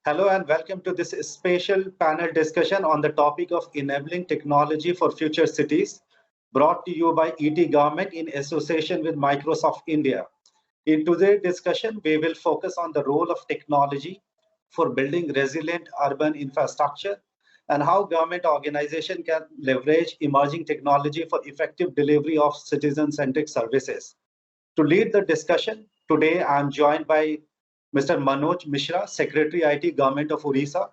Hello and welcome to this special panel discussion on the topic of enabling technology for future cities, brought to you by ET Government in association with Microsoft India. In today's discussion, we will focus on the role of technology for building resilient urban infrastructure and how government organization can leverage emerging technology for effective delivery of citizen-centric services. To lead the discussion, today I am joined by Mr. Manoj Mishra, Secretary IT Government of Orissa,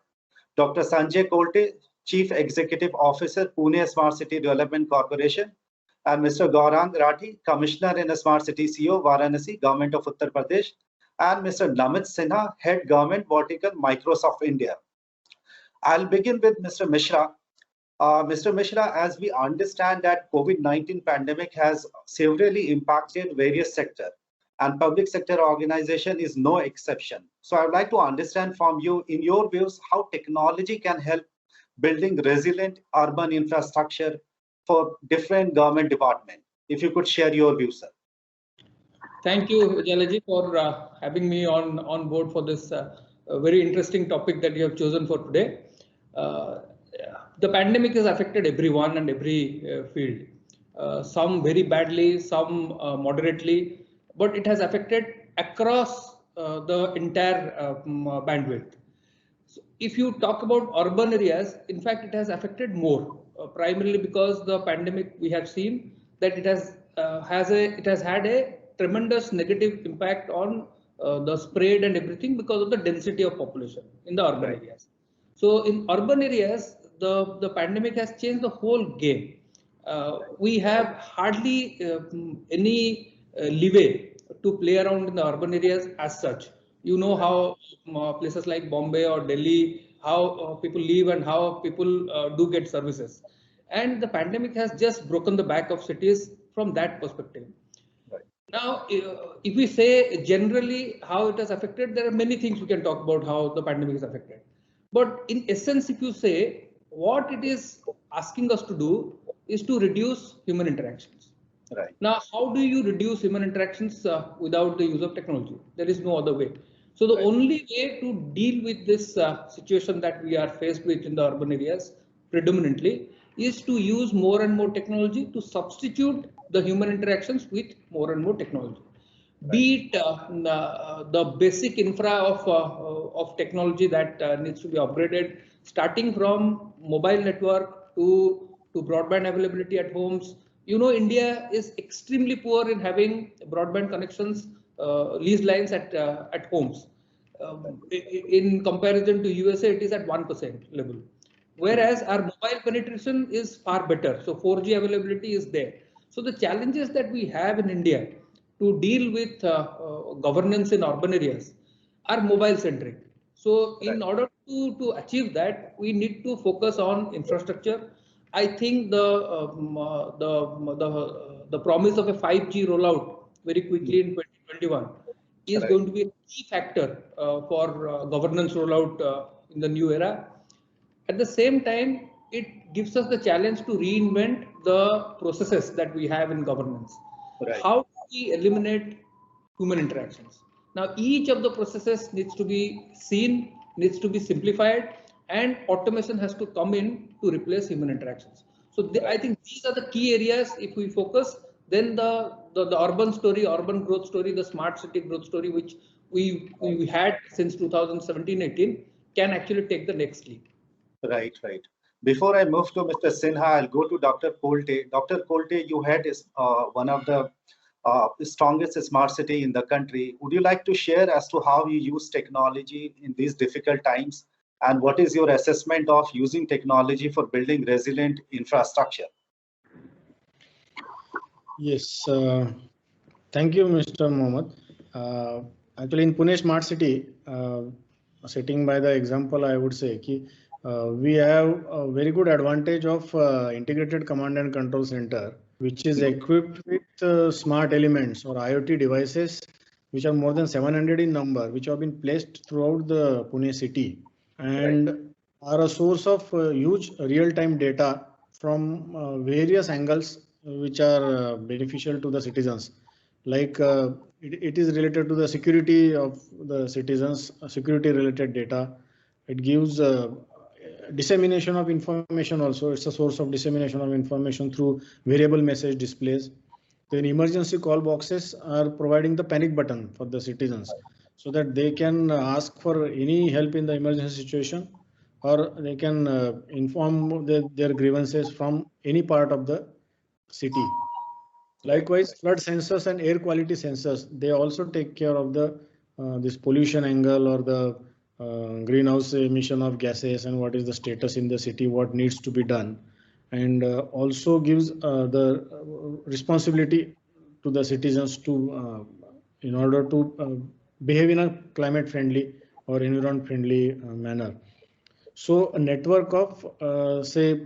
Dr. Sanjay Kolte, Chief Executive Officer, Pune Smart City Development Corporation, and Mr. Gaurang Rathi, Commissioner in Smart City CO, Varanasi, Government of Uttar Pradesh, and Mr. Namit Sinha, Head Government Vertical, Microsoft India. I'll begin with Mr. Mishra. Mr. Mishra, as we understand that COVID-19 pandemic has severely impacted various sectors, and public sector organization is no exception. So I would like to understand from you, in your views, how technology can help building resilient urban infrastructure for different government departments. If you could share your views, sir. Thank you, Jalaji, for having me on board for this very interesting topic that you have chosen for today. The pandemic has affected everyone and every field, some very badly, some moderately, but it has affected across the entire bandwidth. So if you talk about urban areas, in fact, it has affected more, primarily because the pandemic we have seen that it has had a tremendous negative impact on the spread and everything because of the density of population in the urban areas. So in urban areas, the pandemic has changed the whole game. We have hardly any leeway to play around in the urban areas as such. You know how places like Bombay or Delhi, how people live and how people do get services. And the pandemic has just broken the back of cities from that perspective. Now, if we say generally how it has affected, there are many things we can talk about how the pandemic is affected. But in essence, if you say what it is asking us to do is to reduce human interactions. Right. Now, how do you reduce human interactions without the use of technology? There is no other way. So the only way to deal with this situation that we are faced with in the urban areas predominantly is to use more and more technology to substitute the human interactions with more and more technology. Be it the basic infra of technology that needs to be upgraded, starting from mobile network to broadband availability at homes. You know, India is extremely poor in having broadband connections, leased lines at homes. In comparison to USA, it is at 1% level. Whereas our mobile penetration is far better. So 4G availability is there. So the challenges that we have in India to deal with governance in urban areas are mobile centric. So in order to achieve that, we need to focus on infrastructure. I think the promise of a 5G rollout very quickly in 2021 is going to be a key factor for governance rollout in the new era. At the same time, it gives us the challenge to reinvent the processes that we have in governance. How do we eliminate human interactions? Now, each of the processes needs to be seen, needs to be simplified, and automation has to come in to replace human interactions. So I think these are the key areas. If we focus, then the urban story, urban growth story, the smart city growth story, which we had since 2017-18, can actually take the next leap. Right. Before I move to Mr. Sinha, I'll go to Dr. Kolte. Dr. Kolte, you had one of the strongest smart city in the country. Would you like to share as to how you use technology in these difficult times? And what is your assessment of using technology for building resilient infrastructure? Yes, thank you, Mr. Mohammed. Actually, in Pune Smart City, sitting by the example, I would say we have a very good advantage of integrated command and control center, which is equipped with smart elements or IoT devices, which are more than 700 in number, which have been placed throughout the Pune city and are a source of huge real-time data from various angles, which are beneficial to the citizens. Like it is related to the security of the citizens, security related data, it gives dissemination of information also. It's a source of dissemination of information through variable message displays. Then emergency call boxes are providing the panic button for the citizens so that they can ask for any help in the emergency situation, or they can inform their grievances from any part of the city. Likewise, flood sensors and air quality sensors, they also take care of the this pollution angle or the greenhouse emission of gases and what is the status in the city, what needs to be done, and also gives the responsibility to the citizens to in order to behave in a climate friendly or environment friendly manner. So a network of say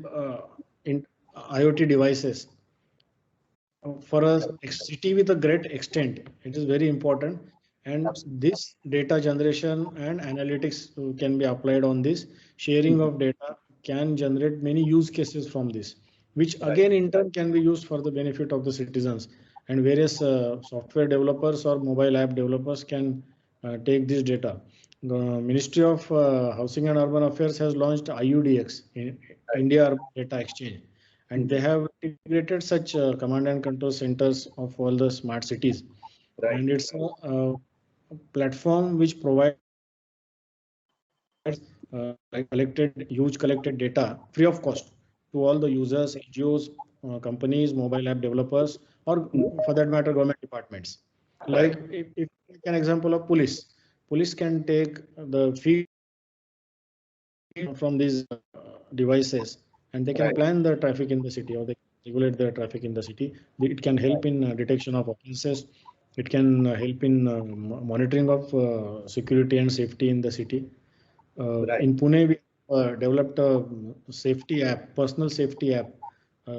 in IoT devices for a city with a great extent, it is very important, and this data generation and analytics can be applied on this. Sharing of data can generate many use cases from this, which again in turn can be used for the benefit of the citizens, and various software developers or mobile app developers can take this data. The Ministry of Housing and Urban Affairs has launched IUDX, India Urban Data Exchange, and they have integrated such command and control centers of all the smart cities. And it's a platform which provides huge collected data free of cost to all the users, NGOs, companies, mobile app developers, or for that matter, government departments. Like if an example of police can take the feed from these devices, and they can plan the traffic in the city, or they regulate the traffic in the city. It can help in detection of offenses. It can help in monitoring of security and safety in the city. In Pune, we developed a safety app, personal safety app,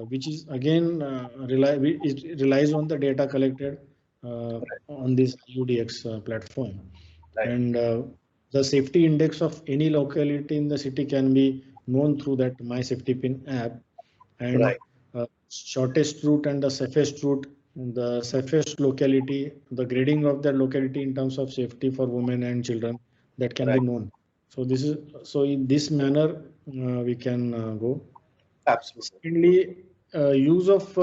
which is again it relies on the data collected on this UDX platform. And the safety index of any locality in the city can be known through that My Safety Pin app. And shortest route and the safest route, the safest locality, the grading of that locality in terms of safety for women and children, that can be known. So this is, so in this manner we can go. Absolutely. Secondly, use of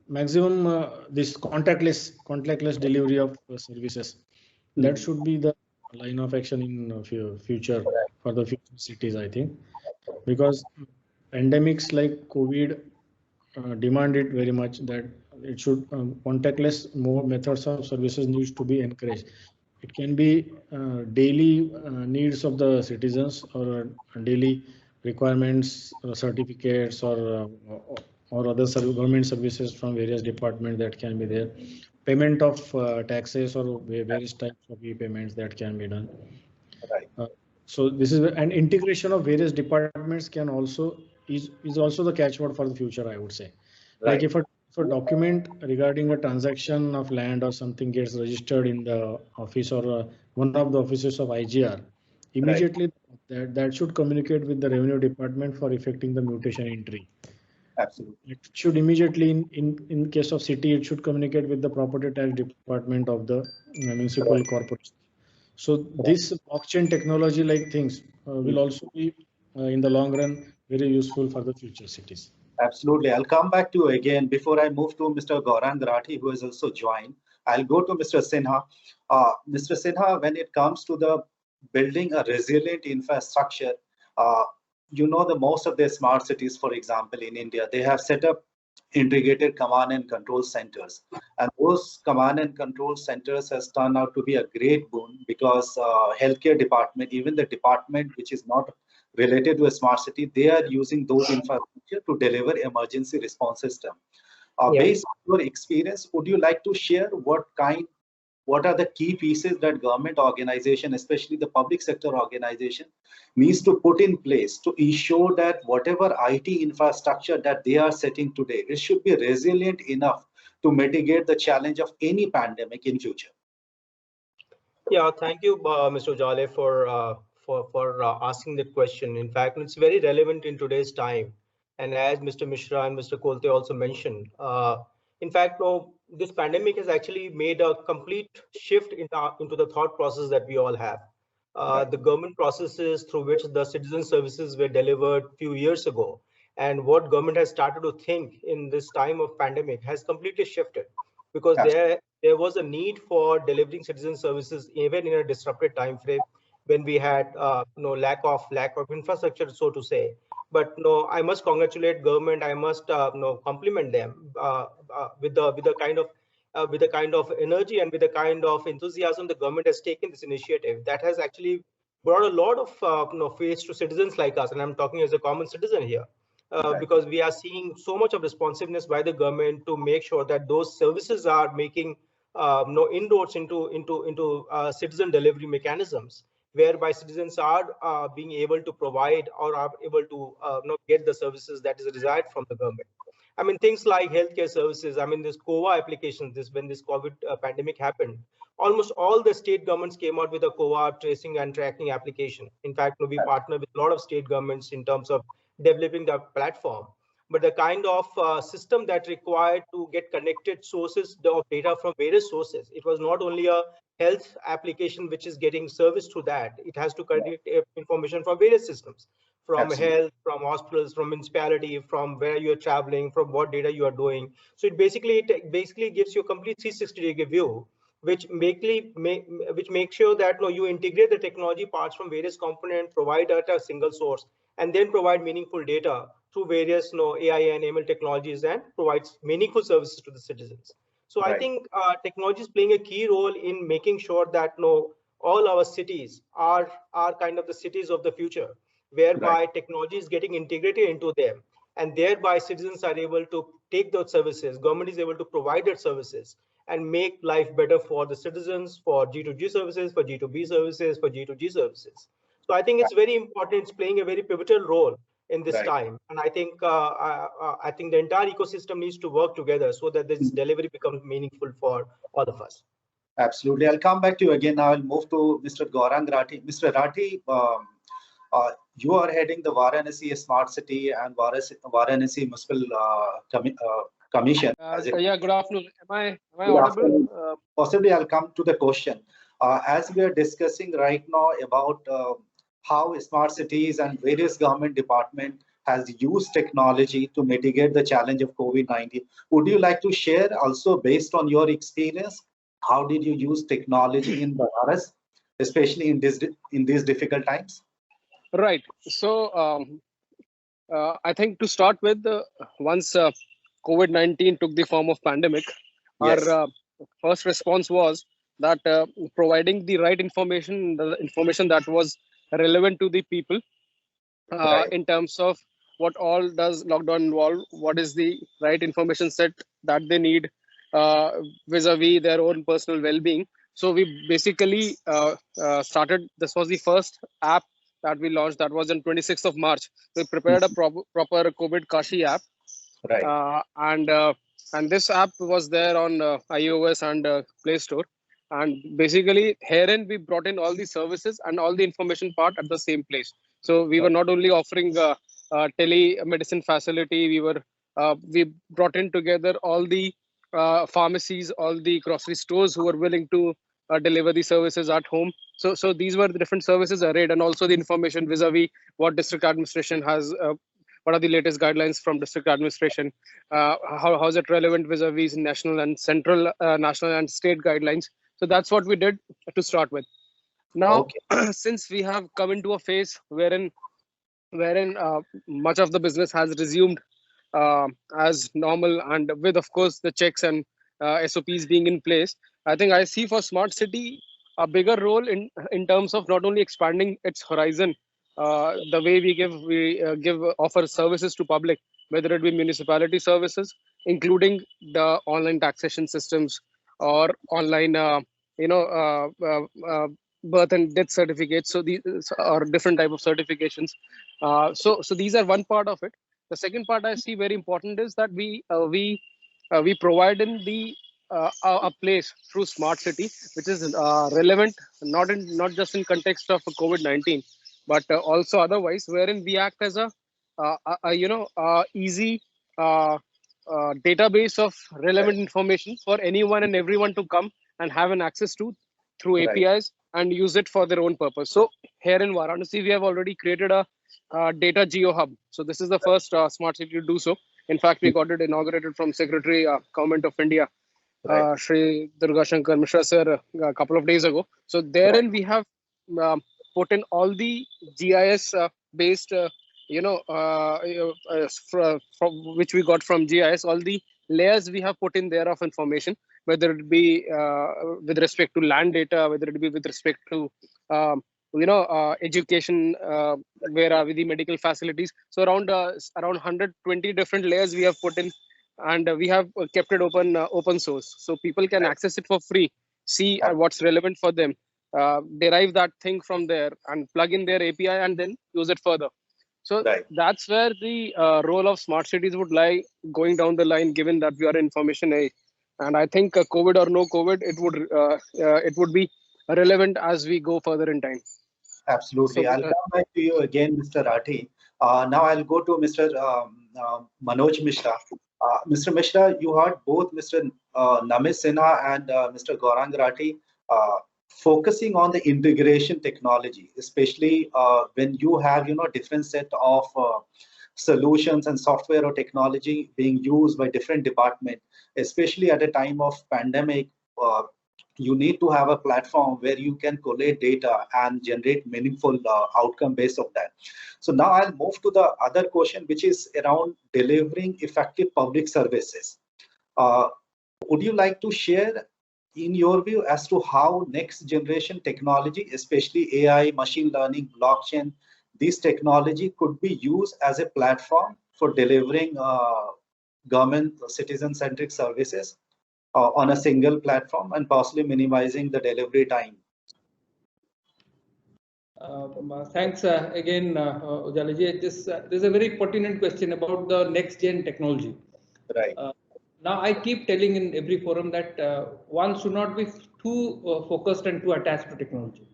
maximum this contactless delivery of services. That should be the line of action in future for the future cities, I think, because pandemics like COVID demand it very much that it should contactless more methods of services needs to be encouraged. It can be daily needs of the citizens, or daily requirements, certificates, or other government services from various departments that can be there. Payment of taxes or various types of e-payments that can be done. So this is an integration of various departments can also is also the catchword for the future, I would say. Like if a document regarding a transaction of land or something gets registered in the office or one of the offices of IGR, immediately that should communicate with the revenue department for effecting the mutation entry. Absolutely. It should immediately, in case of city, it should communicate with the property tax department of the municipal corporation. So this blockchain technology like things will also be in the long run very useful for the future cities. Absolutely. I'll come back to you again. Before I move to Mr. Gaurang Rathi, who has also joined, I'll go to Mr. Sinha. Mr. Sinha, when it comes to the building a resilient infrastructure, you know, the most of the smart cities, for example, in India, they have set up integrated command and control centers, and those command and control centers has turned out to be a great boon, because healthcare department, even the department which is not related to a smart city, they are using those infrastructure to deliver emergency response system. Based on your experience, would you like to share what are the key pieces that government organization, especially the public sector organization, needs to put in place to ensure that whatever IT infrastructure that they are setting today, it should be resilient enough to mitigate the challenge of any pandemic in future? Yeah, thank you, Mr. Ujale, for asking that question. In fact, it's very relevant in today's time. And as Mr. Mishra and Mr. Kolte also mentioned, in fact, this pandemic has actually made a complete shift into the thought process that we all have. the government processes through which the citizen services were delivered few years ago, and what government has started to think in this time of pandemic has completely shifted, because there was a need for delivering citizen services even in a disrupted time frame when we had lack of infrastructure, so to say. But no, I must congratulate government. I must compliment them with the kind of energy and with the kind of enthusiasm the government has taken this initiative that has actually brought a lot of face to citizens like us, and I'm talking as a common citizen here. Because we are seeing so much of responsiveness by the government to make sure that those services are making inroads into citizen delivery mechanisms, whereby citizens are being able to provide or are able to get the services that is desired from the government. I mean, things like healthcare services. I mean, this COVA application, when this COVID pandemic happened, almost all the state governments came out with a COVA tracing and tracking application. In fact, we partner with a lot of state governments in terms of developing the platform. But the kind of system that required to get connected sources of data from various sources, it was not only a health application which is getting service through that. It has to connect information from various systems, from health, from hospitals, from municipality, from where you're traveling, from what data you are doing. So it basically gives you a complete 360-degree view, which makes sure that you integrate the technology parts from various components, provide at a single source, and then provide meaningful data through various AI and ML technologies, and provides meaningful services to the citizens. So I think technology is playing a key role in making sure that all our cities are kind of the cities of the future, whereby technology is getting integrated into them, and thereby citizens are able to take those services, government is able to provide that services, and make life better for the citizens, for G2G services, for G2B services, for G2G services. So I think it's very important. It's playing a very pivotal role in this time, and I think the entire ecosystem needs to work together so that this delivery becomes meaningful for all of us. Absolutely. I'll come back to you again. Now I'll move to Mr. Gaurang Rathi. Mr. Rathi, you are heading the Varanasi Smart City and Varanasi Municipal Commission. Yeah, good afternoon. Am I audible? Possibly, I'll come to the question. As we are discussing right now about how smart cities and various government departments has used technology to mitigate the challenge of COVID-19. Would you like to share also, based on your experience, how did you use technology in Banaras, especially in these difficult times? Right. So I think to start with, once COVID-19 took the form of pandemic, our first response was that providing the right information, the information that was relevant to the people, in terms of what all does lockdown involve, what is the right information set that they need vis-a-vis their own personal well-being. So we basically started, this was the first app that we launched, that was on 26th of March. We prepared a proper COVID Kashi app. And this app was there on iOS and Play Store. And basically herein we brought in all the services and all the information part at the same place. So we were not only offering telemedicine facility, we brought in together all the pharmacies, all the grocery stores who were willing to deliver the services at home. So these were the different services arrayed, and also the information vis-a-vis what district administration has, what are the latest guidelines from district administration, how is it relevant vis-a-vis national and central, national and state guidelines. So that's what we did to start with. Now, since we have come into a phase wherein much of the business has resumed as normal, and with, of course, the checks and SOPs being in place, I think I see for Smart City a bigger role in terms of not only expanding its horizon, the way we offer services to public, whether it be municipality services, including the online taxation systems or online, birth and death certificates. So these are different type of certifications. So these are one part of it. The second part I see very important is that we provide in a place through Smart City, which is relevant not just in context of COVID-19, but also otherwise, wherein we act as a easy database of relevant information for anyone and everyone to come and have an access to through APIs, and use it for their own purpose. So here in Varanasi, we have already created a data geo hub. So this is the first smart city to do so. In fact, we got it inaugurated from Secretary Government of India, Shri Durga Shankar Mishra sir, a couple of days ago. So therein we have put in all the GIS based, from which we got from GIS, all the layers we have put in there of information, whether it be with respect to land data, whether it be with respect to education, where are with the medical facilities. So around 120 different layers we have put in, and we have kept it open source, so people can access it for free, see what's relevant for them, derive that thing from there and plug in their API and then use it further. So that's where the role of smart cities would lie going down the line, given that we are in information age. And I think COVID or no COVID, it would be relevant as we go further in time. Absolutely. So, I'll come back to you again, Mr. Rathi. Now I'll go to Mr. Manoj Mishra. Mr. Mishra, you heard both Mr. Namish Sinha and Mr. Gaurang Rathi focusing on the integration technology, especially when you have different set of solutions and software or technology being used by different departments, especially at a time of pandemic. You need to have a platform where you can collate data and generate meaningful outcome based of that. So now I'll move to the other question, which is around delivering effective public services. Would you like to share, in your view, as to how next generation technology, especially AI, machine learning, blockchain, this technology could be used as a platform for delivering government citizen-centric services on a single platform and possibly minimizing the delivery time? Thanks again, Ujalaji. This is a very pertinent question about the next gen technology. Right. Now I keep telling in every forum that one should not be too focused and too attached to technology.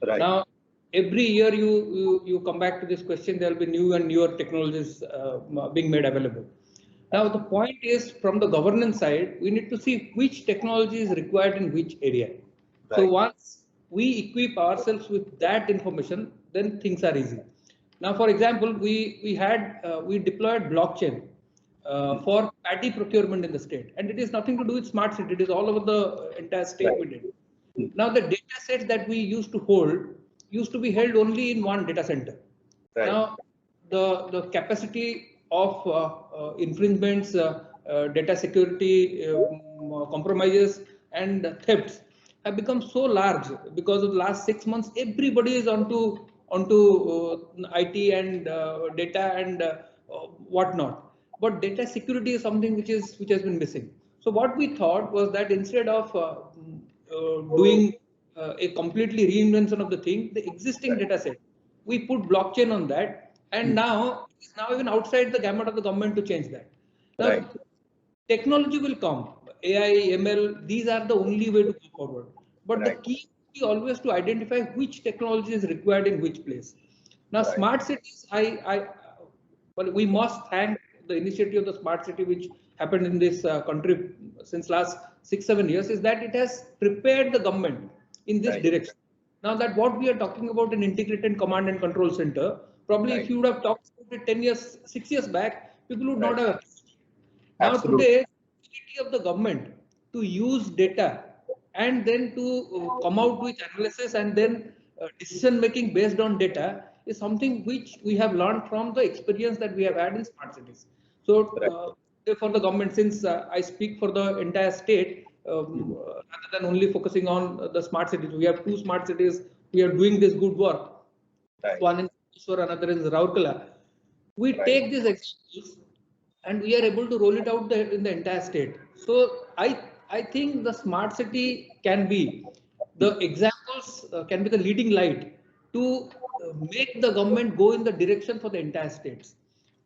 Right. Now every year you come back to this question, there will be new and newer technologies being made available. Now the point is, from the governance side, we need to see which technology is required in which area. Right. So once we equip ourselves with that information, then things are easy. Now, for example, we deployed blockchain for paddy procurement in the state, and it is nothing to do with smart city. It is all over the entire state. We did. Now the data sets that we used to hold used to be held only in one data center. Right. Now the capacity of infringements, data security compromises and thefts have become so large because of the last 6 months. Everybody is onto IT and data and whatnot. But data security is something which has been missing. So what we thought was that instead of doing a completely reinvention of the thing, the existing data set, we put blockchain on that. And now even outside the gamut of the government to change that. Now, technology will come. AI, ML, these are the only way to go forward. But the key is always to identify which technology is required in which place. Now, smart cities, well, we must thank the initiative of the smart city, which happened in this country since last 6-7 years, is that it has prepared the government in this direction. Now that what we are talking about, an integrated command and control center, probably if you would have talked about it 6 years back, people would not have. Now today, the ability of the government to use data and then to come out with analysis and then decision making based on data is something which we have learned from the experience that we have had in smart cities. So for the government, since I speak for the entire state, rather than only focusing on the smart cities, we have 2 smart cities. We are doing this good work. One in Mysore, another in Rourkela. We take these examples and we are able to roll it out in the entire state. So I think the smart city can be the examples, can be the leading light to make the government go in the direction for the entire states.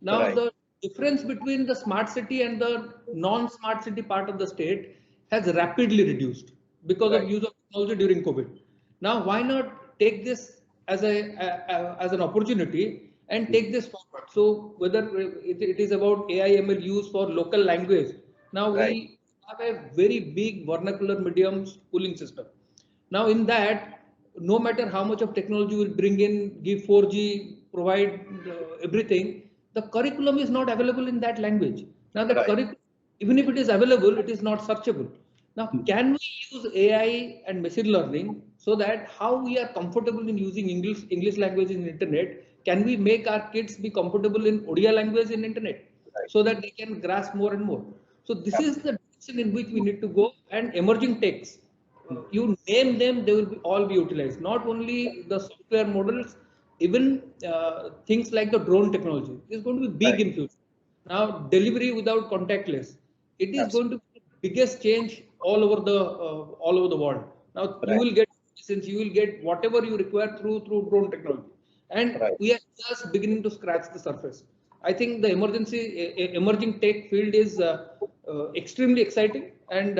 Now the difference between the smart city and the non-smart city part of the state has rapidly reduced because of use of technology during COVID. Now why not take this as an opportunity and take this forward? So whether it is about AI ML use for local language, now we have a very big vernacular medium schooling system. Now in that, no matter how much of technology will bring in, give 4G, provide everything, the curriculum is not available in that language. Now that curriculum, even if it is available, it is not searchable. Now, can we use AI and machine learning so that how we are comfortable in using English language in internet? Can we make our kids be comfortable in Odia language in internet so that they can grasp more and more? So this is the direction in which we need to go, and emerging techs. You name them, they will all be utilized. Not only the software models, even things like the drone technology is going to be big in future. Now, delivery without contactless, it is going to be the biggest change all over the world. Now, you will get, since you will get whatever you require through drone technology, and we are just beginning to scratch the surface. I think the emerging tech field is extremely exciting, and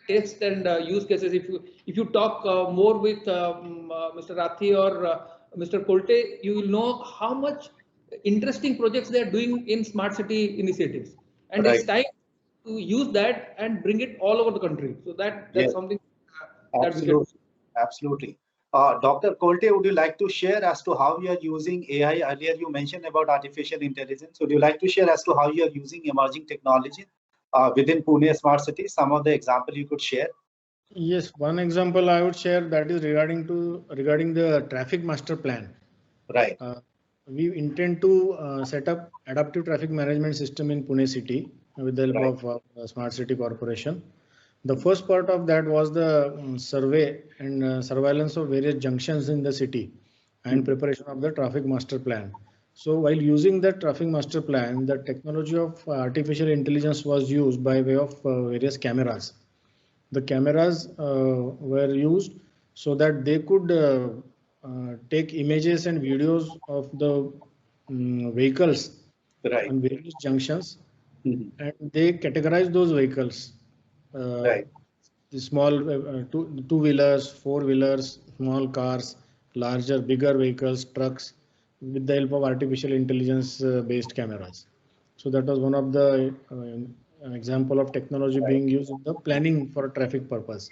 test and use cases. If you talk more with Mr. Rathi or Mr. Kolte, you will know how much interesting projects they are doing in smart city initiatives, and it's time to use that and bring it all over the country. So that's something that we can. Absolutely. Dr. Kolte, would you like to share as to how you are using AI? Earlier you mentioned about artificial intelligence. Would you like to share as to how you are using emerging technology within Pune Smart City? Some of the example you could share? Yes, one example I would share that is regarding the traffic master plan. Right. We intend to set up adaptive traffic management system in Pune city with the help of Smart City Corporation. The first part of that was the survey and surveillance of various junctions in the city and preparation of the traffic master plan. So while using the traffic master plan, the technology of artificial intelligence was used by way of various cameras. The cameras were used so that they could take images and videos of the vehicles on various junctions, and they categorize those vehicles. The small two-wheelers, four-wheelers, small cars, larger, bigger vehicles, trucks, with the help of artificial intelligence based cameras. So that was one of the example of technology being used in the planning for traffic purpose.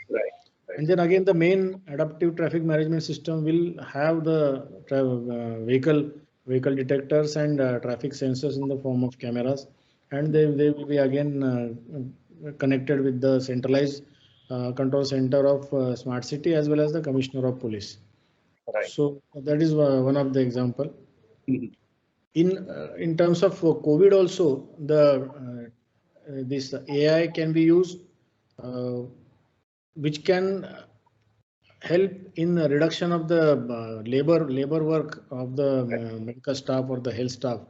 And then again, the main adaptive traffic management system will have the vehicle detectors and traffic sensors in the form of cameras, and they will be again connected with the centralized control center of Smart City as well as the Commissioner of Police. So that is one of the example. In terms of COVID also, this AI can be used, which can help in the reduction of the labor work of the medical staff or the health staff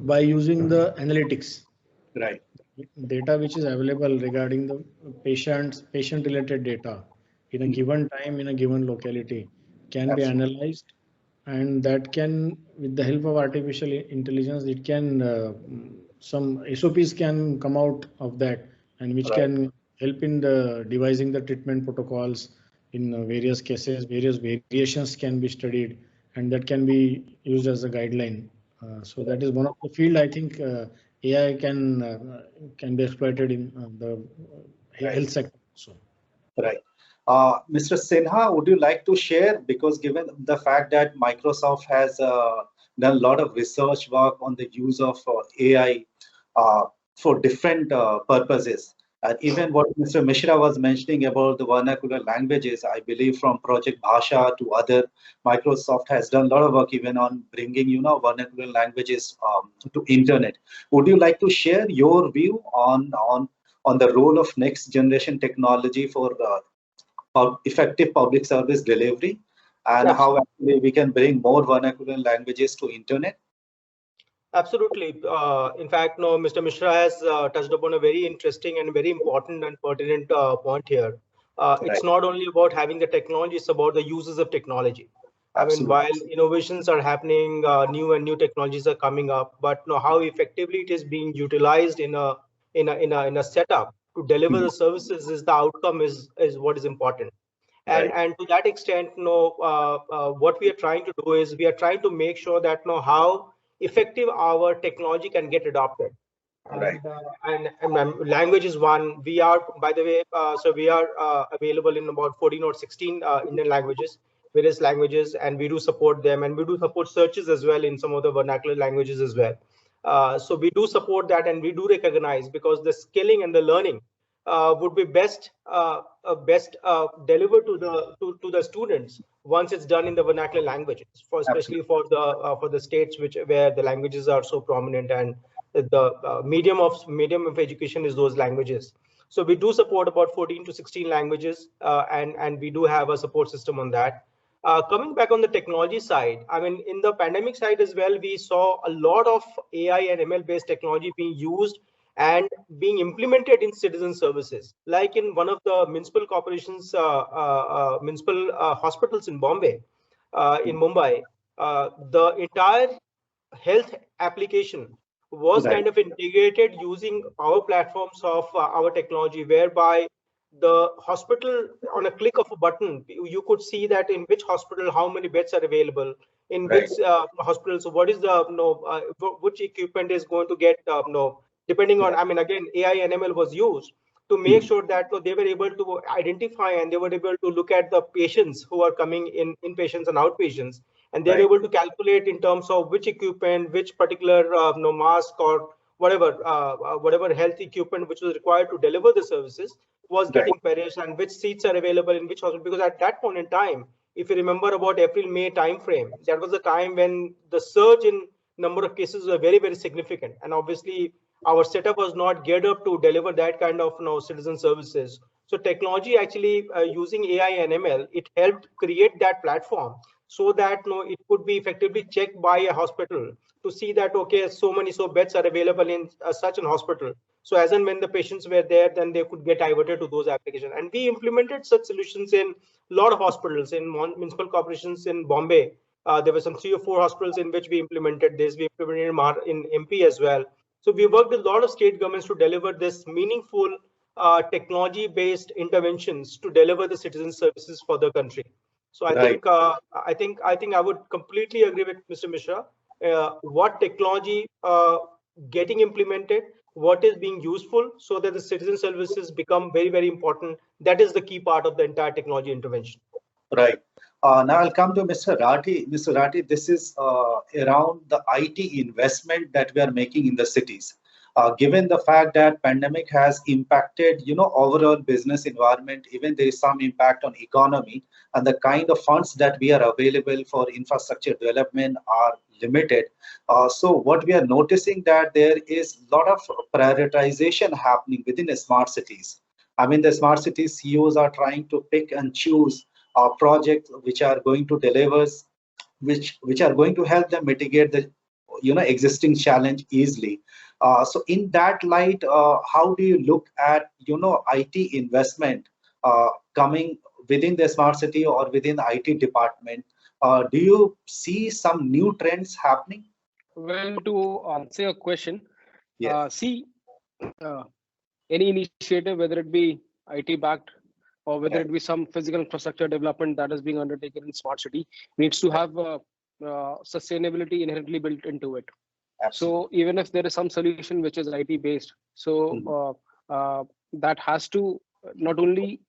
by using the analytics. Data which is available regarding the patient related data in a given time in a given locality can be analyzed, and that can, with the help of artificial intelligence, it can some SOPs can come out of that, and which can help in the devising the treatment protocols in various cases. Various variations can be studied, and that can be used as a guideline. So that is one of the field I think AI can be exploited in the health sector also. Mr. Sinha, would you like to share, because given the fact that Microsoft has done a lot of research work on the use of AI for different purposes, and even what Mr. Mishra was mentioning about the vernacular languages, I believe from Project Bhasha to other, Microsoft has done a lot of work even on bringing, vernacular languages to internet. Would you like to share your view on the role of next generation technology for effective public service delivery, and how actually we can bring more vernacular languages to internet? Absolutely. In fact, no, Mr. Mishra has touched upon a very interesting and very important and pertinent point here. It's not only about having the technology, it's about the uses of technology. Absolutely. I mean, while innovations are happening, new technologies are coming up, but how effectively it is being utilized in a setup to deliver the services is the outcome is what is important. And to that extent, what we are trying to do is we are trying to make sure that how effective our technology can get adopted. And language is one. We are, by the way, so we are available in about 14 or 16 Indian languages, various languages, and we do support them, and we do support searches as well in some of the vernacular languages as well. So we do support that, and we do recognize, because the skilling and the learning would be best delivered to the students once it's done in the vernacular languages, especially for the states where the languages are so prominent, and the medium of education is those languages. So we do support about 14 to 16 languages, and we do have a support system on that. Coming back on the technology side, I mean, in the pandemic side as well, we saw a lot of AI and ML based technology being used and being implemented in citizen services. Like in one of the municipal corporations, municipal hospitals in Bombay, in Mumbai, the entire health application was kind of integrated using our platforms of our technology, whereby the hospital, on a click of a button, you could see that in which hospital how many beds are available, in which hospitals, what is the which equipment is going to get depending on, I mean, again, AI and ML was used to make sure that they were able to identify, and they were able to look at the patients who are coming in, inpatients and outpatients, and they're able to calculate in terms of which equipment, which particular mask or whatever health equipment which was required to deliver the services was getting perished, and which seats are available in which hospital. Because at that point in time, if you remember about April-May timeframe, that was the time when the surge in number of cases were very, very significant. And obviously, our setup was not geared up to deliver that kind of citizen services. So technology actually using AI and ML, it helped create that platform so that it could be effectively checked by a hospital to see that, okay, so many beds are available in such an hospital. So as and when the patients were there, then they could get diverted to those applications. And we implemented such solutions in a lot of hospitals, in municipal corporations in Bombay. There were some 3 or 4 hospitals in which we implemented this. We implemented in MP as well. So we worked with a lot of state governments to deliver this meaningful technology-based interventions to deliver the citizen services for the country. So I think I would completely agree with Mr. Mishra. What technology getting implemented, what is being useful, so that the citizen services become very, very important. That is the key part of the entire technology intervention. Right. Now I'll come to Mr. Rathi. Mr. Rathi, this is around the IT investment that we are making in the cities. Given the fact that pandemic has impacted, overall business environment, even there is some impact on economy, and the kind of funds that we are available for infrastructure development are limited. So what we are noticing that there is a lot of prioritization happening within the smart cities. I mean, the smart cities CEOs are trying to pick and choose projects which are going to deliver, which are going to help them mitigate the existing challenge easily. So in that light, how do you look at IT investment coming within the smart city or within the IT department? Do you see some new trends happening? Well, to answer your question, see, any initiative, whether it be IT backed or whether it be some physical infrastructure development that is being undertaken in smart city, needs to have sustainability inherently built into it. Absolutely. So even if there is some solution which is IT based, so that has to not only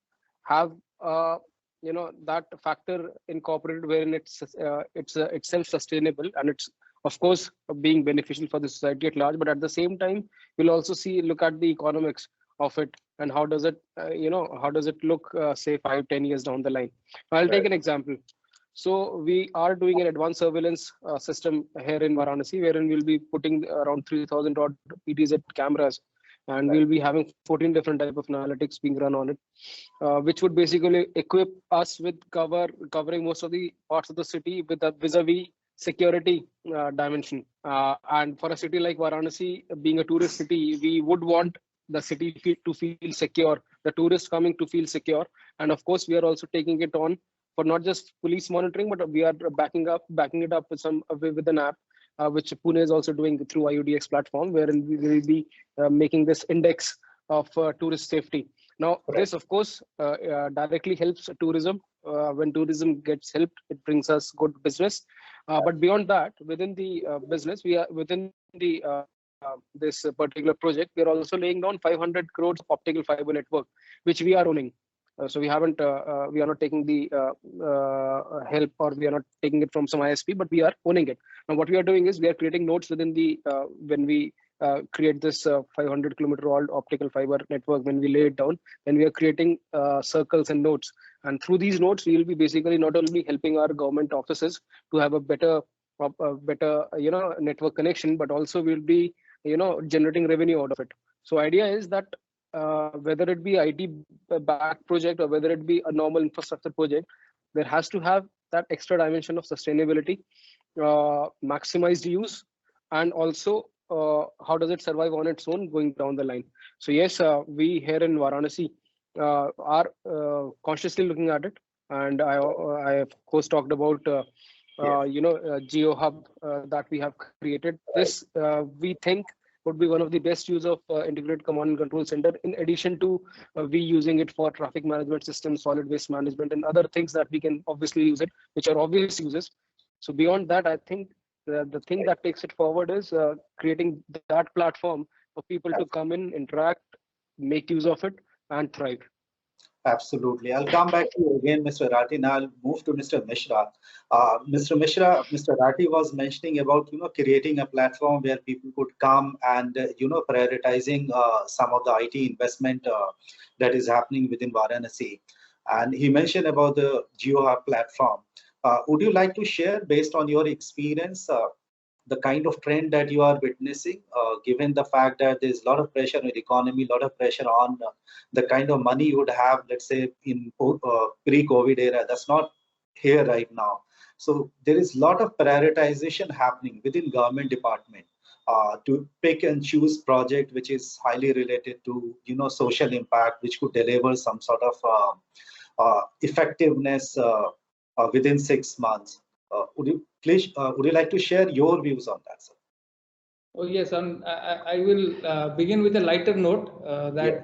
have that factor incorporated wherein it's self-sustainable, and it's of course being beneficial for the society at large, but at the same time we'll also look at the economics of it, and how does it look say 5-10 years down the line. I'll take an example. So we are doing an advanced surveillance system here in Varanasi, wherein we'll be putting around 3,000 odd PTZ cameras, and we'll be having 14 different type of analytics being run on it, which would basically equip us with covering most of the parts of the city with a vis-a-vis security dimension. And for a city like Varanasi, being a tourist city, we would want the city to feel secure, the tourists coming to feel secure. And of course, we are also taking it on for not just police monitoring, but we are backing it up with an app, which Pune is also doing through IUDX platform, wherein we will be making this index of tourist safety. Now, this of course directly helps tourism. When tourism gets helped, it brings us good business. But beyond that, within the business, we are within the this particular project, we are also laying down 500 crores of optical fiber network, which we are owning. So we haven't, we are not taking the help, or we are not taking it from some ISP, but we are owning it. Now, what we are doing is we are creating nodes within the, when we create this 500 kilometer old optical fiber network, when we lay it down, then we are creating circles and nodes. And through these nodes, we will be basically not only helping our government offices to have a better, network connection, but also we'll be, generating revenue out of it. So idea is that whether it be IT backed project or whether it be a normal infrastructure project, there has to have that extra dimension of sustainability, maximized use, and also how does it survive on its own going down the line. So yes, we here in Varanasi are consciously looking at it, and I of course talked about Geo Hub that we have created. This we think would be one of the best use of integrated command and control center, in addition to we using it for traffic management system, solid waste management, and other things that we can obviously use it, which are obvious uses. So beyond that, I think the thing that takes it forward is creating that platform for people to come in, interact, make use of it, and thrive. Absolutely. I'll come back to you again, Mr. Rathi. Now I'll move to Mr. Mishra. Mr. Mishra, Mr. Rathi was mentioning about, creating a platform where people could come and, prioritizing some of the IT investment that is happening within Varanasi. And he mentioned about the GeoHub platform. Would you like to share, based on your experience, the kind of trend that you are witnessing, given the fact that there's a lot of pressure on the economy, a lot of pressure on the kind of money you would have, let's say, in pre-COVID era, that's not here right now. So there is a lot of prioritization happening within government department to pick and choose project which is highly related to, social impact, which could deliver some sort of effectiveness within 6 months. Would you like to share your views on that, sir? Oh yes, I will begin with a lighter note that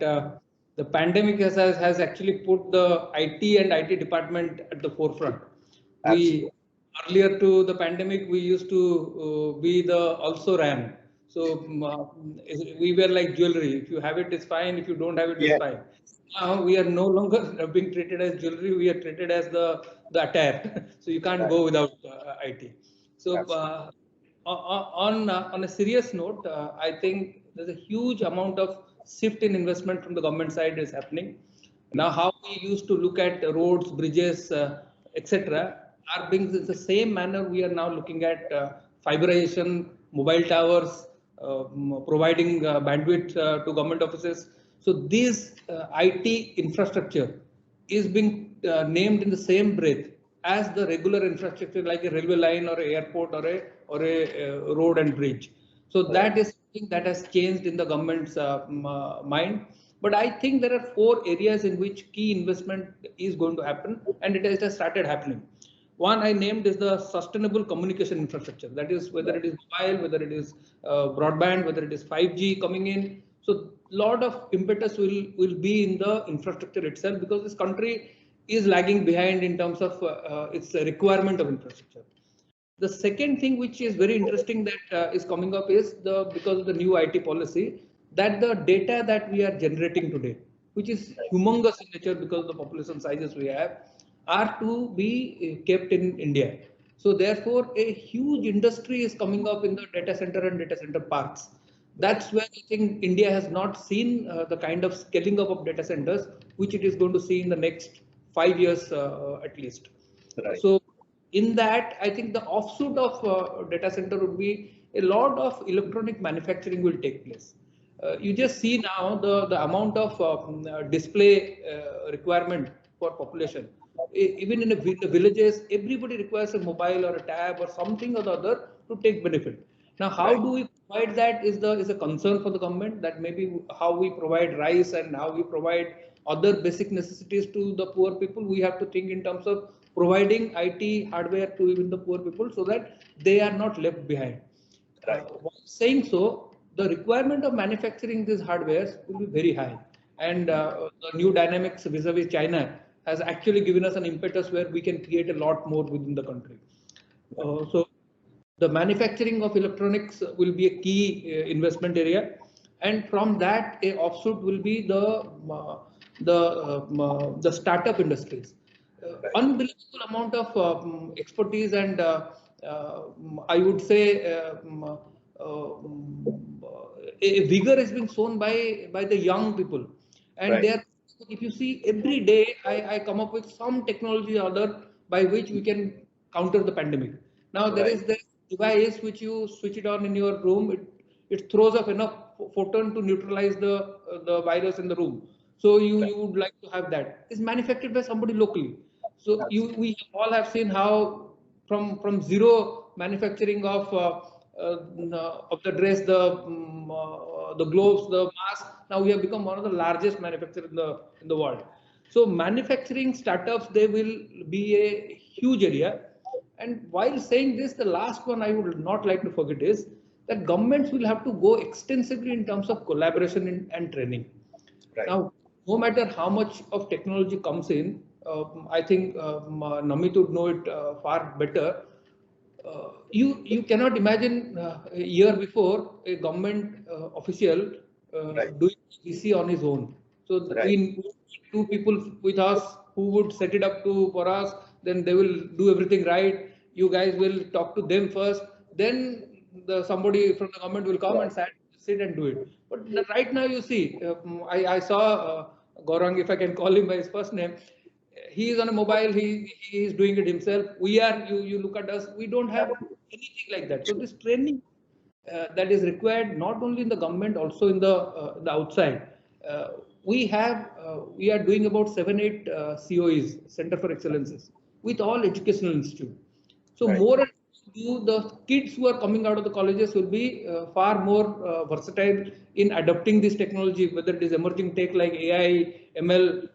the pandemic has actually put the IT and IT department at the forefront. Earlier to the pandemic, we used to be the also ran. So we were like jewelry. If you have it, it's fine. If you don't have it, it's fine. Now we are no longer being treated as jewelry. We are treated as the attire. So you can't go without IT. So on a serious note, I think there's a huge amount of shift in investment from the government side is happening. Now, how we used to look at roads, bridges, etc., are being in the same manner. We are now looking at fiberization, mobile towers, providing bandwidth to government offices. So this IT infrastructure is being named in the same breath as the regular infrastructure, like a railway line or an airport or a road and bridge. So that is something that has changed in the government's mind. But I think there are 4 areas in which key investment is going to happen, and it has started happening. One I named is the sustainable communication infrastructure. That is whether it is mobile, whether it is broadband, whether it is 5G coming in. So a lot of impetus will be in the infrastructure itself, because this country is lagging behind in terms of its requirement of infrastructure. The second thing which is very interesting that is coming up is because of the new IT policy, that the data that we are generating today, which is humongous in nature because of the population sizes we have, are to be kept in India. So therefore, a huge industry is coming up in the data center and data center parks. That's where I think India has not seen the kind of scaling up of data centers, which it is going to see in the next 5 years at least. Right. So in that, I think the offshoot of data center would be a lot of electronic manufacturing will take place. You just see now the amount of display requirement for population. Even in the villages, everybody requires a mobile or a tab or something or the other to take benefit. Now, how do we provide that is a concern for the government, that maybe how we provide rice and how we provide other basic necessities to the poor people. We have to think in terms of providing IT hardware to even the poor people so that they are not left behind. While saying so, the requirement of manufacturing these hardwares will be very high. And the new dynamics vis-a-vis China has actually given us an impetus where we can create a lot more within the country. So The manufacturing of electronics will be a key investment area, and from that a offshoot will be the startup industries. Unbelievable amount of expertise and I would say a vigor is being shown by the young people, and Right. they are, if you see every day I come up with some technology or other by which we can counter the pandemic. Now there is the device which you switch it on in your room, it throws off enough photon to neutralize the virus in the room. So you would like to have that. It's manufactured by somebody locally. So we all have seen how from zero manufacturing of the dress, the gloves, the mask. Now we have become one of the largest manufacturers in the world. So manufacturing startups, they will be a huge area. And while saying this, the last one I would not like to forget is that governments will have to go extensively in terms of collaboration and training. Right. Now, no matter how much of technology comes in, I think Namit would know it far better. You cannot imagine a year before a government official doing EC on his own. So we need two people with us who would set it up for us. Then they will do everything right. You guys will talk to them first. Then somebody from the government will come and sit and do it. But right now you see, I saw Gaurang, if I can call him by his first name. He is on a mobile, he is doing it himself. We are, you look at us, we don't have anything like that. So this training that is required not only in the government, also in the outside. We are doing about 7-8 COEs, Center for Excellences, with all educational institutes. So more and more, the kids who are coming out of the colleges will be far more versatile in adopting this technology, whether it is emerging tech like AI, ML,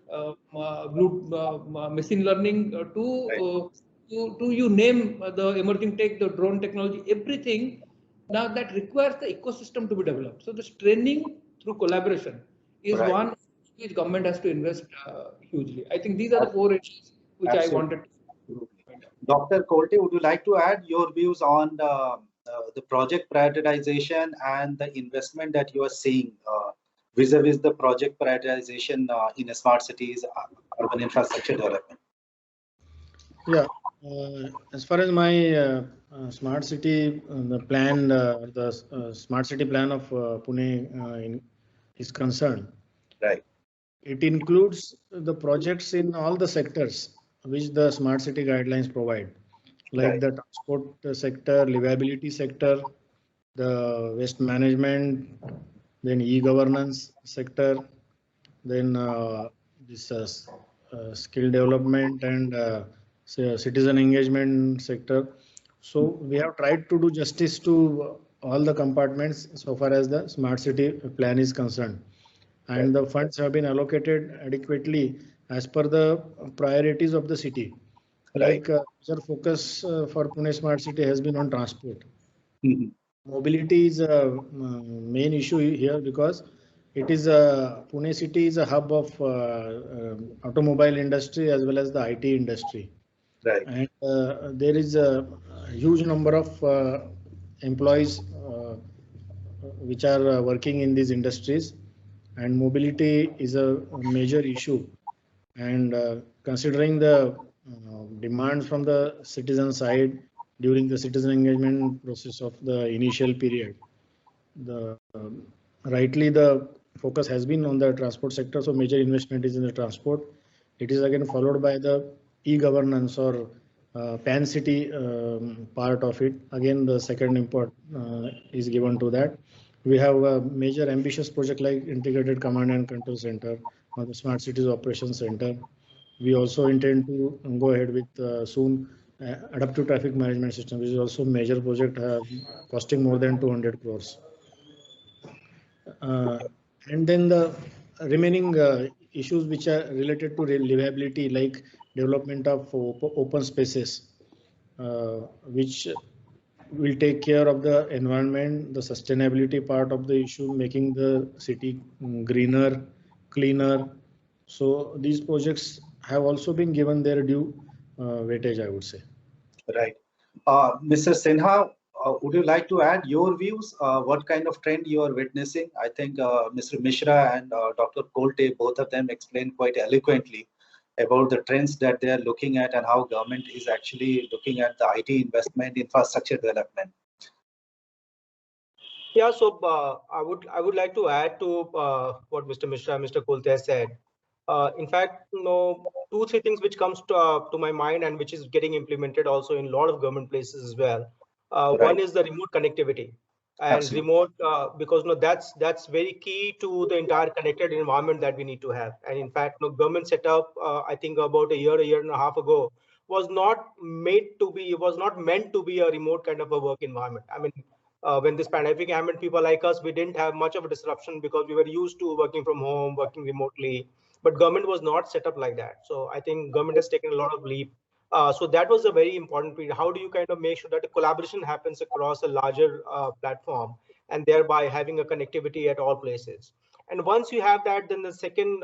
machine learning, to you name the emerging tech, the drone technology, everything. Now that requires the ecosystem to be developed. So this training through collaboration is one which government has to invest hugely. I think these are the 4 areas which I wanted to. Dr. Kolte, would you like to add your views on the project prioritization and the investment that you are seeing vis-a-vis the project prioritization in smart cities, urban infrastructure development? Yeah, as far as my smart city, the plan, the smart city plan of Pune is concerned, right? It includes the projects in all the sectors which the smart city guidelines provide, like the transport sector, livability sector, the waste management, then e-governance sector, then this skill development and citizen engagement sector. So we have tried to do justice to all the compartments so far as the smart city plan is concerned, and the funds have been allocated adequately as per the priorities of the city. Like major focus for Pune Smart City has been on transport. Mobility is a main issue here because it is Pune city is a hub of automobile industry as well as the IT industry. Right. And there is a huge number of employees which are working in these industries, and mobility is a major issue. And considering the demands from the citizen side during the citizen engagement process of the initial period, rightly the focus has been on the transport sector. So major investment is in the transport. It is again followed by the e-governance or PAN city part of it. Again, the second import is given to that. We have a major ambitious project like Integrated Command and Control Center or the Smart Cities Operations Center. We also intend to go ahead with soon Adaptive Traffic Management System, which is also a major project costing more than 200 crores. And then the remaining issues which are related to livability, like development of open spaces, which will take care of the environment, the sustainability part of the issue, making the city greener, cleaner. So these projects have also been given their due weightage, I would say. Right. Mr. Sinha, would you like to add your views? What kind of trend you are witnessing? I think Mr. Mishra and Dr. Kolte, both of them explained quite eloquently about the trends that they are looking at and how government is actually looking at the IT investment, infrastructure development. Yeah, so I would like to add to what Mr. Mishra and Mr. Kolte said. In fact, 2-3 things which comes to my mind and which is getting implemented also in a lot of government places as well. Right. One is the remote connectivity, and Absolutely. remote because that's very key to the entire connected environment that we need to have. And in fact, government setup, I think about a year and a half ago, was not meant to be a remote kind of a work environment. I mean, when this pandemic happened, people like us, we didn't have much of a disruption because we were used to working from home, working remotely. But government was not set up like that. So I think government has taken a lot of leap. So that was a very important period. How do you kind of make sure that the collaboration happens across a larger platform and thereby having a connectivity at all places? And once you have that, then the second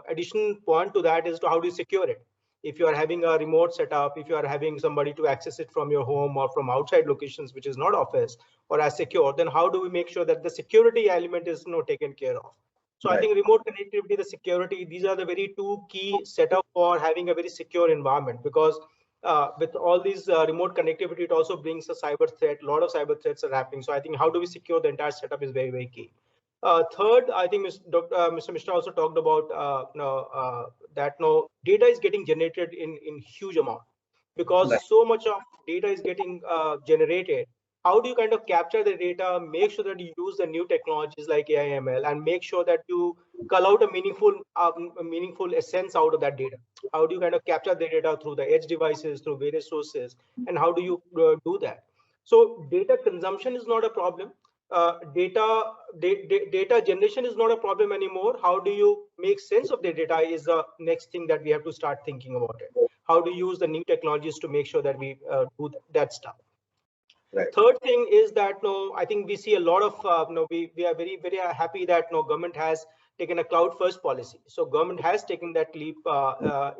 additional point to that is to how do you secure it? If you are having a remote setup, if you are having somebody to access it from your home or from outside locations, which is not office or as secure, then how do we make sure that the security element is taken care of? So Right. I think remote connectivity, the security, these are the very 2 key setup for having a very secure environment, because with all these remote connectivity, it also brings a cyber threat. A lot of cyber threats are happening. So I think how do we secure the entire setup is very, very key. Third, I think Mr. Mishra also talked about that data is getting generated in huge amount, because Right. so much of data is getting generated. How do you kind of capture the data, make sure that you use the new technologies like AI, ML, and make sure that you cull out a meaningful essence out of that data? How do you kind of capture the data through the edge devices, through various sources, and how do you do that? So data consumption is not a problem. Data generation is not a problem anymore. How do you make sense of the data is the next thing that we have to start thinking about it. How do you use the new technologies to make sure that we do that stuff? Right. Third thing is that I think we see a lot of we are very, very happy that government has taken a cloud first policy. So government has taken that leap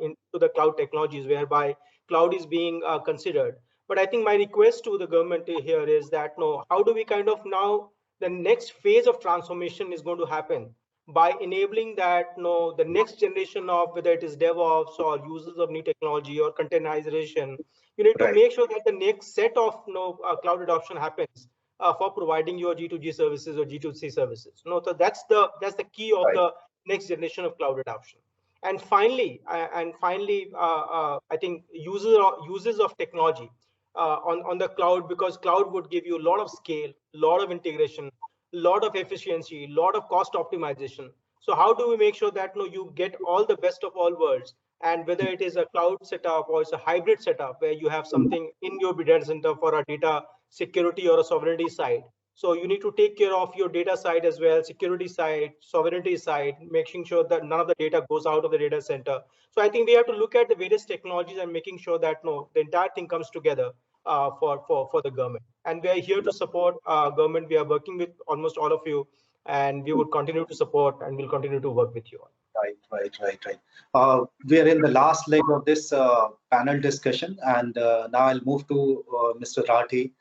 into the cloud technologies, whereby cloud is being considered. But I think my request to the government here is that how do we kind of now, the next phase of transformation is going to happen by enabling that the next generation of, whether it is DevOps or users of new technology or containerization, you need to Right. make sure that the next set of cloud adoption happens for providing your G2G services or G2C services. So that's the key of Right. the next generation of cloud adoption. And finally, I think uses of technology on the cloud, because cloud would give you a lot of scale, a lot of integration, a lot of efficiency, a lot of cost optimization. So how do we make sure that you get all the best of all worlds? And whether it is a cloud setup or it's a hybrid setup where you have something in your data center for a data security or a sovereignty side. So you need to take care of your data side as well, security side, sovereignty side, making sure that none of the data goes out of the data center. So I think we have to look at the various technologies and making sure that the entire thing comes together for the government. And we are here to support government. We are working with almost all of you, and we would continue to support and we'll continue to work with you all. Right. We are in the last leg of this panel discussion, and now I'll move to Mr. Rathi.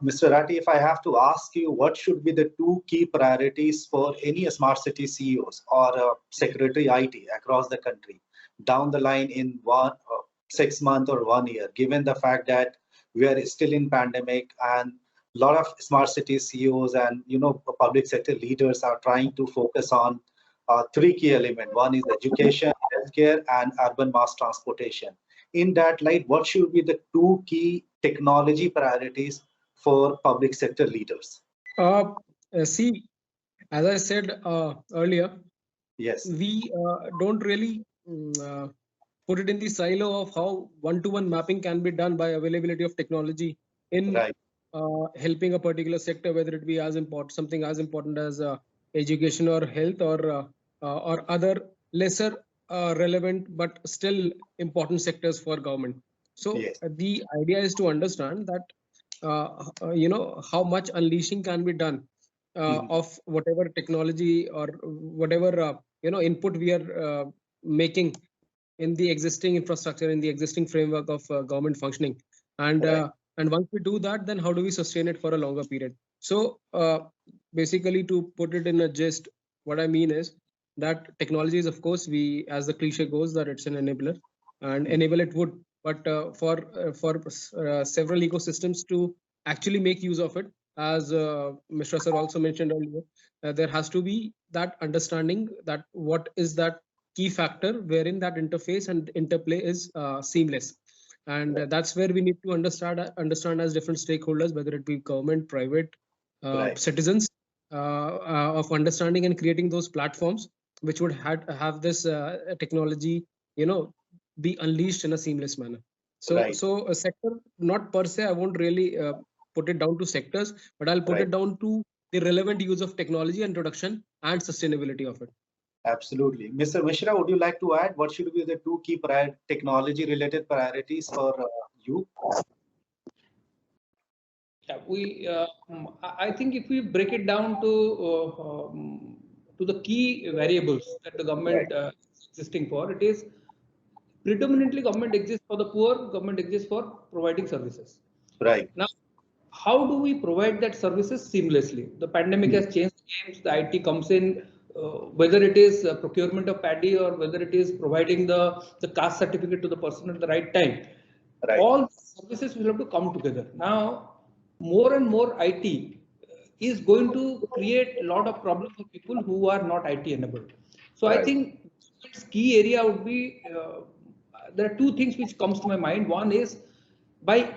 Mr. Rathi, if I have to ask you, what should be the 2 key priorities for any smart city CEOs or secretary IT across the country down the line in 6 months or 1 year, given the fact that we are still in pandemic and a lot of smart city CEOs and public sector leaders are trying to focus on 3 key elements. One is education, healthcare, and urban mass transportation. In that light, what should be the 2 key technology priorities for public sector leaders? See, as I said earlier, yes, we don't really put it in the silo of how one-to-one mapping can be done by availability of technology in right. Helping a particular sector, whether it be something as important as education or health or other lesser relevant but still important sectors for government. So Yes. the idea is to understand that how much unleashing can be done of whatever technology or whatever input we are making in the existing infrastructure, in the existing framework of government functioning. And And once we do that, then how do we sustain it for a longer period? So basically, to put it in a gist, what I mean is that technology is, of course, as the cliche goes, that it's an enabler, and enable it would. But for several ecosystems to actually make use of it, as Mr. Sir also mentioned earlier, there has to be that understanding that what is that key factor wherein that interface and interplay is seamless. And that's where we need to understand as different stakeholders, whether it be government, private, citizens, of understanding and creating those platforms which would have this technology, be unleashed in a seamless manner. So a sector, not per se, I won't really put it down to sectors, but I'll put it down to the relevant use of technology, introduction, and sustainability of it. Absolutely. Mr. Mishra, would you like to add what should be the two key technology-related priorities for you? Yeah, I think if we break it down to the key variables that the government is existing for, it is predominantly government exists for the poor, government exists for providing services. Right. Now, how do we provide that services seamlessly? The pandemic has changed the games. The IT comes in, whether it is procurement of paddy or whether it is providing the caste certificate to the person at the right time. Right. All services will have to come together. Now, more and more IT is going to create a lot of problems for people who are not IT enabled. So I think its key area would be, there are two things which comes to my mind. One is by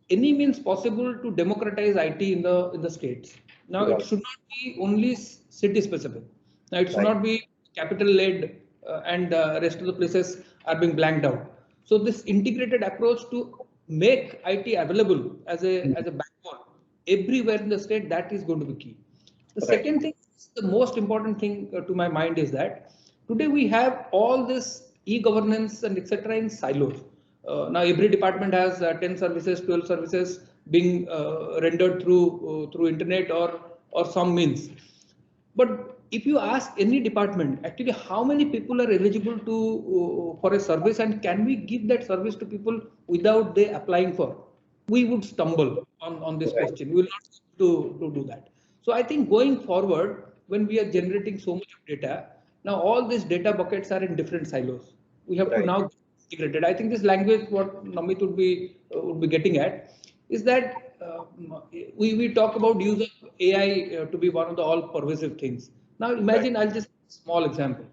any means possible to democratize IT in the states. Now it should not be only city specific. Now it should not be capital led and the rest of the places are being blanked out. So this integrated approach to make IT available as a backbone everywhere in the state, that is going to be key. The second thing, the most important thing to my mind is that today we have all this e-governance and etc. in silos. Now every department has 10 services, 12 services being rendered through internet or some means. But if you ask any department, actually how many people are eligible to for a service and can we give that service to people without they applying for? We would stumble on this question. We will not to do that. So I think going forward, when we are generating so much of data, now all these data buckets are in different silos. We have to now integrated. I think this language, what Namit would be getting at, is that we talk about use of AI to be one of the all pervasive things. Now imagine, I'll just small example.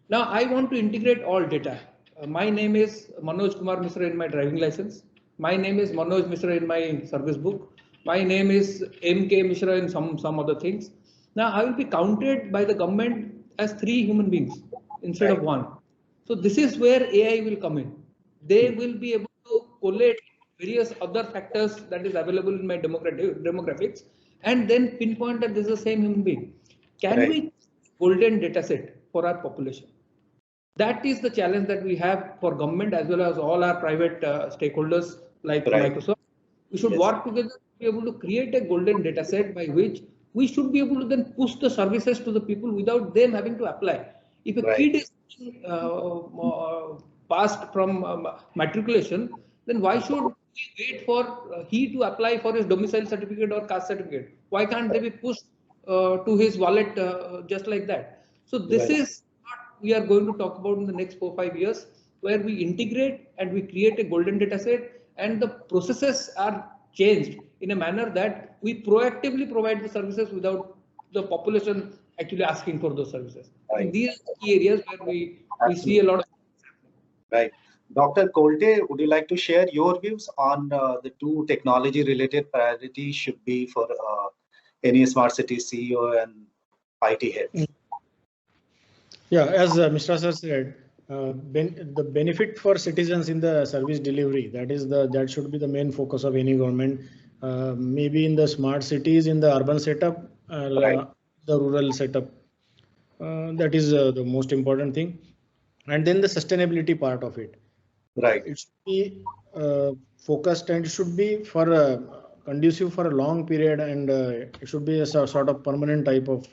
Now I want to integrate all data. My name is Manoj Kumar Mishra in my driving license. My name is Manoj Mishra in my service book. My name is MK Mishra in some other things. Now I will be counted by the government as 3 human beings instead of 1. So this is where AI will come in. They will be able to collate various other factors that is available in my demographics and then pinpoint that this is the same human being. Can we golden data set for our population? That is the challenge that we have for government as well as all our private stakeholders like Microsoft. We should work together to be able to create a golden data set by which we should be able to then push the services to the people without them having to apply. If a kid is passed from matriculation, then why should we wait for he to apply for his domicile certificate or caste certificate? Why can't they be pushed to his wallet just like that? So this is what we are going to talk about in the next 4 or 5 years, where we integrate and we create a golden data set and the processes are changed in a manner that we proactively provide the services without the population actually asking for those services. And these are the key areas where we see a lot of Right. Dr. Kolte, would you like to share your views on the two technology-related priorities should be for any smart city CEO and IT heads? Yeah, as Mr. Sir said, the benefit for citizens in the service delivery, that should be the main focus of any government. Maybe in the smart cities, in the urban setup, the rural setup. That is the most important thing. And then the sustainability part of it. Right. It should be focused and it should be for conducive for a long period, and it should be a sort of permanent type of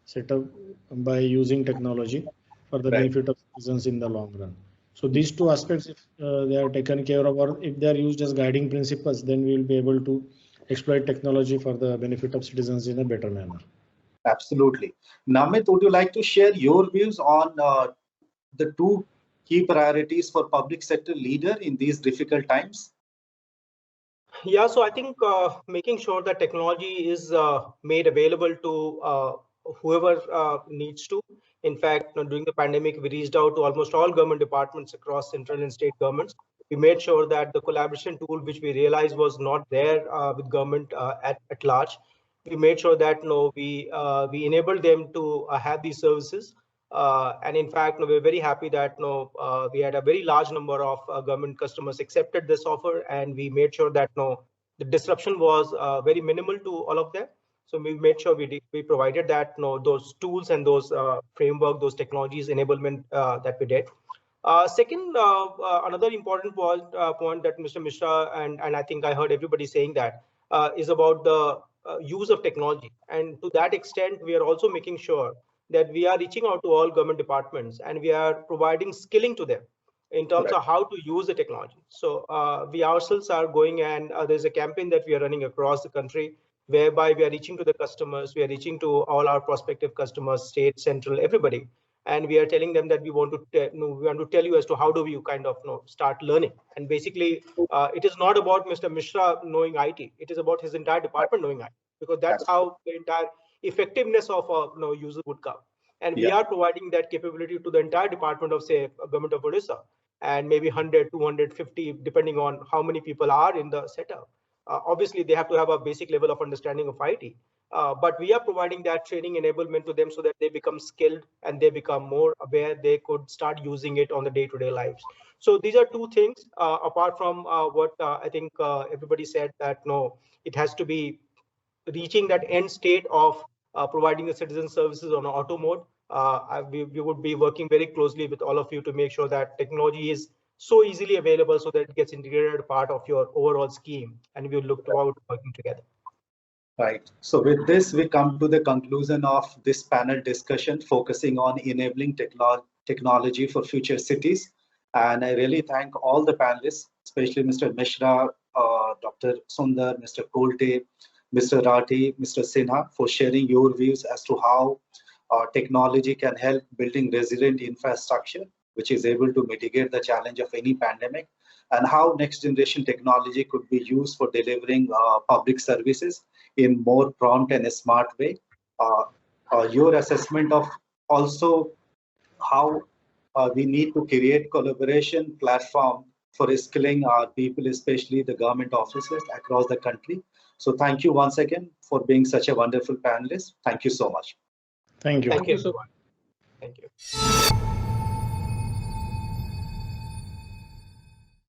setup by using technology for the benefit of citizens in the long run. So these two aspects, if they are taken care of, or if they are used as guiding principles, then we will be able to exploit technology for the benefit of citizens in a better manner. Absolutely. Namit, would you like to share your views on the two key priorities for public sector leader in these difficult times? Yeah, so I think making sure that technology is made available to whoever needs to. In fact, during the pandemic, we reached out to almost all government departments across central and state governments. We made sure that the collaboration tool, which we realized was not there with government at large, we made sure that we enabled them to have these services. And in fact, we're very happy that we had a very large number of government customers accepted this offer, and we made sure that the disruption was very minimal to all of them. So we made sure we provided that those tools and those framework, those technologies enablement that we did. Second, another important point that Mr. Mishra and I think I heard everybody saying that is about the use of technology. And to that extent, we are also making sure that we are reaching out to all government departments and we are providing skilling to them in terms of how to use the technology. So we ourselves are going, and there's a campaign that we are running across the country whereby we are reaching to the customers, we are reaching to all our prospective customers, state, central, everybody. And we are telling them that we want to tell you as to how do we kind of start learning. And basically, it is not about Mr. Mishra knowing IT. It is about his entire department knowing IT, because that's how the entire effectiveness of a user would come. And we are providing that capability to the entire department of, say, government of Odisha, and maybe 100, 250, depending on how many people are in the setup. Obviously, they have to have a basic level of understanding of IT. But we are providing that training enablement to them so that they become skilled and they become more aware. They could start using it on the day-to-day lives. So these are two things apart from what I think everybody said, that it has to be reaching that end state of providing the citizen services on auto mode. We would be working very closely with all of you to make sure that technology is so easily available so that it gets integrated part of your overall scheme, and we look forward to working together. Right. So with this, we come to the conclusion of this panel discussion focusing on enabling technology for future cities. And I really thank all the panelists, especially Mr. Mishra, Dr. Sundar, Mr. Kolte, Mr. Rathi, Mr. Sinha, for sharing your views as to how technology can help building resilient infrastructure, which is able to mitigate the challenge of any pandemic, and how next generation technology could be used for delivering public services in more prompt and smart way. Your assessment of also how we need to create collaboration platform for skilling our people, especially the government officers across the country. So thank you once again for being such a wonderful panelist. Thank you so much. Thank you. Thank you. so much. Thank you.